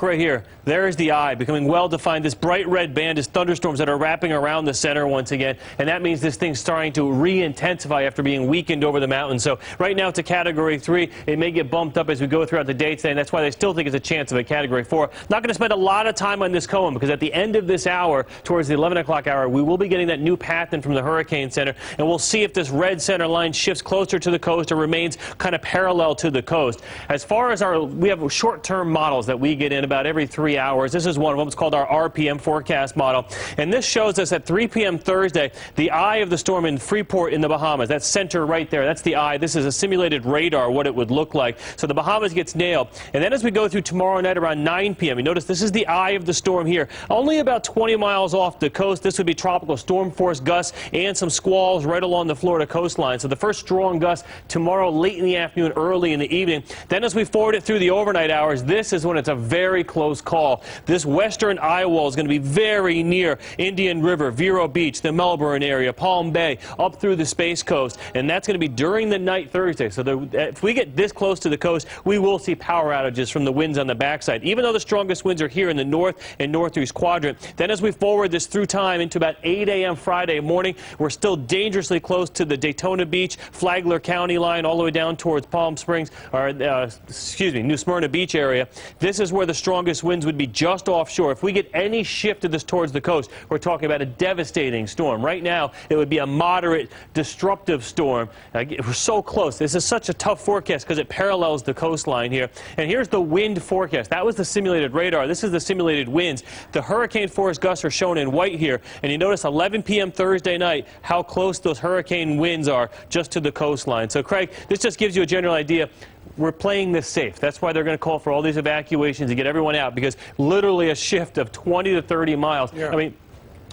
Right here, there's the eye becoming well defined. This bright red band is thunderstorms that are wrapping around the center once again, and that means this thing's starting to re-intensify after being weakened over the mountains. So right now it's a Category 3. It may get bumped up as we go throughout the day today, and that's why they still think it's a chance of a Category 4. Not going to spend a lot of time on this cone because at the end of this hour, towards the 11 o'clock hour, we will be getting that new path in from the hurricane center, and we'll see if this red center line shifts closer to the coast or remains kind of parallel to the coast. As far as we have short-term models that we get in about every 3 hours. This is one of them. It's called our RPM forecast model. And this shows us at 3 p.m. Thursday, the eye of the storm in Freeport in the Bahamas. That center right there. That's the eye. This is a simulated radar, what it would look like. So the Bahamas gets nailed. And then as we go through tomorrow night around 9 p.m., you notice this is the eye of the storm here. Only about 20 miles off the coast. This would be tropical storm force gusts and some squalls right along the Florida coastline. So the first strong gust tomorrow late in the afternoon, early in the evening. Then as we forward it through the overnight hours, this is when it's a very close call. This western eye wall is going to be very near Indian River, Vero Beach, the Melbourne area, Palm Bay, up through the Space Coast, and that's going to be during the night Thursday. So if we get this close to the coast, we will see power outages from the winds on the backside, even though the strongest winds are here in the north and northeast quadrant. Then as we forward this through time into about 8 a.m. Friday morning, we're still dangerously close to the Daytona Beach, Flagler County line, all the way down towards Palm Springs, or New Smyrna Beach area. This is where the strongest winds would be just offshore. If we get any shift of this towards the coast, we're talking about a devastating storm. Right now, it would be a moderate, disruptive storm. We're so close. This is such a tough forecast because it parallels the coastline here. And here's the wind forecast. That was the simulated radar. This is the simulated winds. The hurricane force gusts are shown in white here. And you notice 11 p.m. Thursday night how close those hurricane winds are just to the coastline. So, Craig, this just gives you a general idea. We're playing this safe. That's why they're going to call for all these evacuations to get everyone out, because literally a shift of 20 to 30 miles. Yeah. I mean,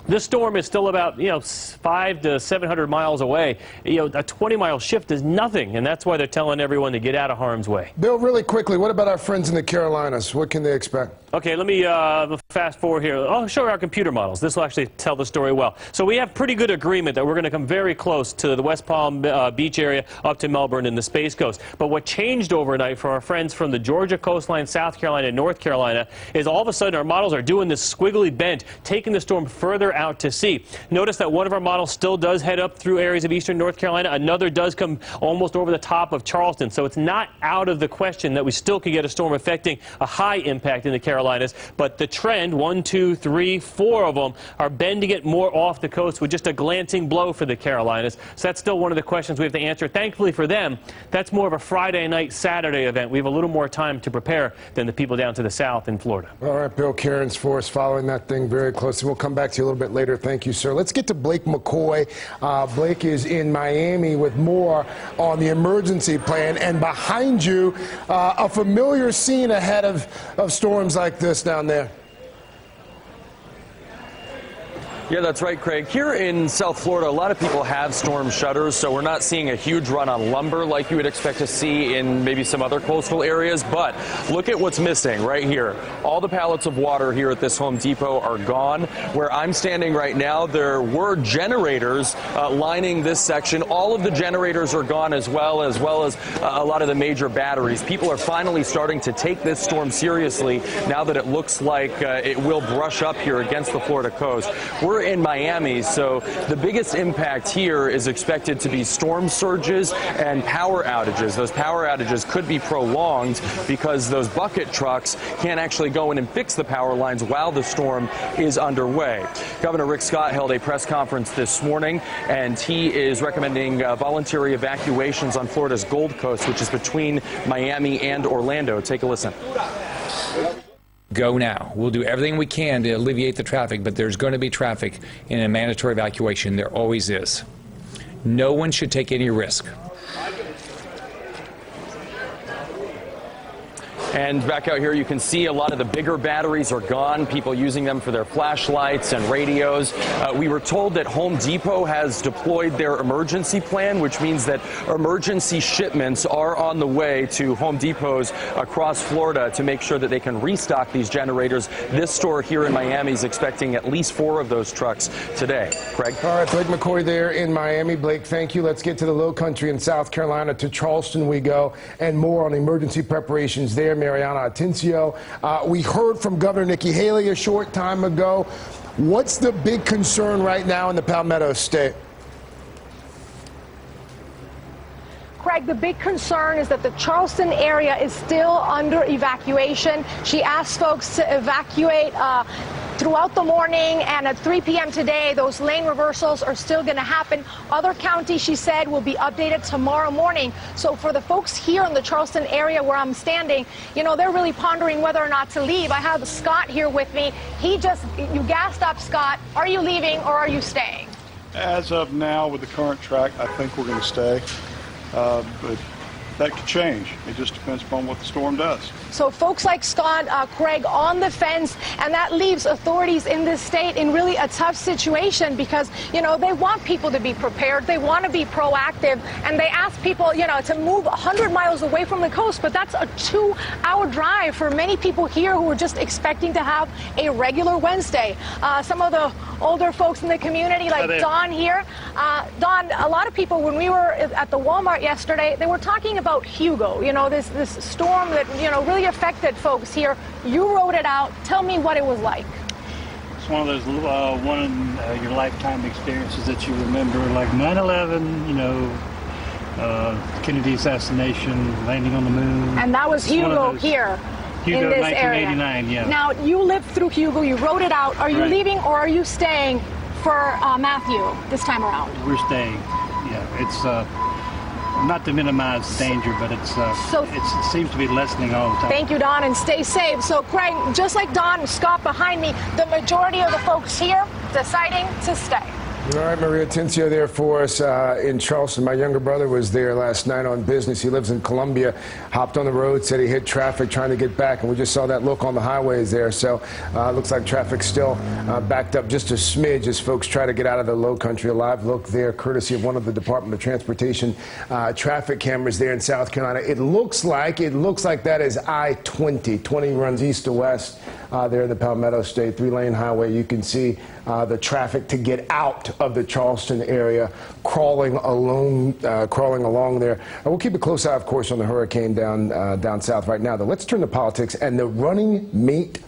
this storm is still about, 500 to 700 miles away. A 20-mile shift is nothing, and that's why they're telling everyone to get out of harm's way. Bill, really quickly, what about our friends in the Carolinas? What can they expect? Okay, let me fast forward here. I'll show our computer models. This will actually tell the story well. So we have pretty good agreement that we're going to come very close to the West Palm Beach area up to Melbourne and the Space Coast. But what changed overnight for our friends from the Georgia coastline, South Carolina, and North Carolina is all of a sudden our models are doing this squiggly bend, taking the storm further out to sea. Notice that one of our models still does head up through areas of eastern North Carolina. Another does come almost over the top of Charleston. So it's not out of the question that we still could get a storm affecting a high impact in the Carolinas. But the trend, 1, 2, 3, 4 of them, are bending it more off the coast with just a glancing blow for the Carolinas. So that's still one of the questions we have to answer. Thankfully for them, that's more of a Friday night, Saturday event. We have a little more time to prepare than the people down to the south in Florida. All right, Bill Cairns for us, following that thing very closely. We'll come back to you a little bit later. Thank you, sir. Let's get to Blake McCoy. Blake is in Miami with more on the emergency plan. And behind you, a familiar scene ahead of storms like this down there. Yeah, that's right, Craig. Here in South Florida, a lot of people have storm shutters, so we're not seeing a huge run on lumber like you would expect to see in maybe some other coastal areas. But look at what's missing right here. All the pallets of water here at this Home Depot are gone. Where I'm standing right now, there were generators lining this section. All of the generators are gone as well as a lot of the major batteries. People are finally starting to take this storm seriously now that it looks like it will brush up here against the Florida coast. We're in Miami, so the biggest impact here is expected to be storm surges and power outages. Those power outages could be prolonged because those bucket trucks can't actually go in and fix the power lines while the storm is underway. Governor Rick Scott held a press conference this morning, and he is recommending voluntary evacuations on Florida's Gold Coast, which is between Miami and Orlando. Take a listen. Go now. We'll do everything we can to alleviate the traffic, but there's going to be traffic in a mandatory evacuation. There always is. No one should take any risk. And back out here, you can see a lot of the bigger batteries are gone, people using them for their flashlights and radios. We were told that Home Depot has deployed their emergency plan, which means that emergency shipments are on the way to Home Depots across Florida to make sure that they can restock these generators. This store here in Miami is expecting at least 4 of those trucks today. Craig? All right, Blake McCoy there in Miami. Blake, thank you. Let's get to the Low Country in South Carolina. To Charleston we go, and more on emergency preparations there. Mariana Atencio. We heard from Governor Nikki Haley a short time ago. What's the big concern right now in the Palmetto State? Craig, the big concern is that the Charleston area is still under evacuation. She asked folks to evacuate throughout the morning, and at 3 p.m. today, those lane reversals are still going to happen. Other counties, she said, will be updated tomorrow morning. So for the folks here in the Charleston area where I'm standing, you know, they're really pondering whether or not to leave. I have Scott here with me. You gassed up, Scott. Are you leaving or are you staying? As of now, with the current track, I think we're going to stay. But that could change. It just depends upon what the storm does. So folks like Scott, Craig, on the fence, and that leaves authorities in this state in really a tough situation because, you know, they want people to be prepared. They want to be proactive, and they ask people, you know, to move 100 miles away from the coast, but that's a 2-hour drive for many people here who are just expecting to have a regular Wednesday. Some of the older folks in the community, like Don here. Don, a lot of people, when we were at the Walmart yesterday, they were talking about Hugo, you know, this storm that, you know, really affected folks here. You wrote it out. Tell me what it was like. It's one of those one in your lifetime experiences that you remember, like 9/11, you know, Kennedy assassination, landing on the moon. And that was Hugo here. Hugo, in this 1989, area. yeah. Now, you lived through Hugo. You wrote it out. Are you Right. leaving or are you staying for Matthew this time around? We're staying. Yeah, it's not to minimize the danger, but it seems to be lessening all the time. Thank you, Don, and stay safe. So, Craig, just like Don and Scott behind me, the majority of the folks here deciding to stay. All right, Maria Tencio there for us in Charleston. My younger brother was there last night on business. He lives in Columbia, hopped on the road, said he hit traffic trying to get back, and we just saw that look on the highways there. So looks like traffic's still backed up just a smidge as folks try to get out of the low country. A live look there, courtesy of one of the Department of Transportation traffic cameras there in South Carolina. It looks like that is I-20. 20 runs east to west there in the Palmetto State, 3-lane highway. You can see the traffic to get out of the Charleston area crawling along there. We'll keep a close eye, of course, on the hurricane down south right now, though. Let's turn to politics and the running mate